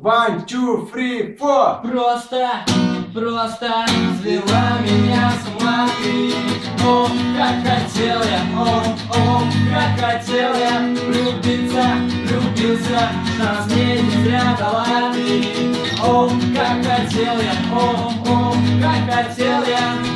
One, two, three, four. Просто свела меня с ума ты. О, как хотел я, о, как хотел я влюбиться, шанс мне не зря дала ты. О, как хотел я, о, как хотел я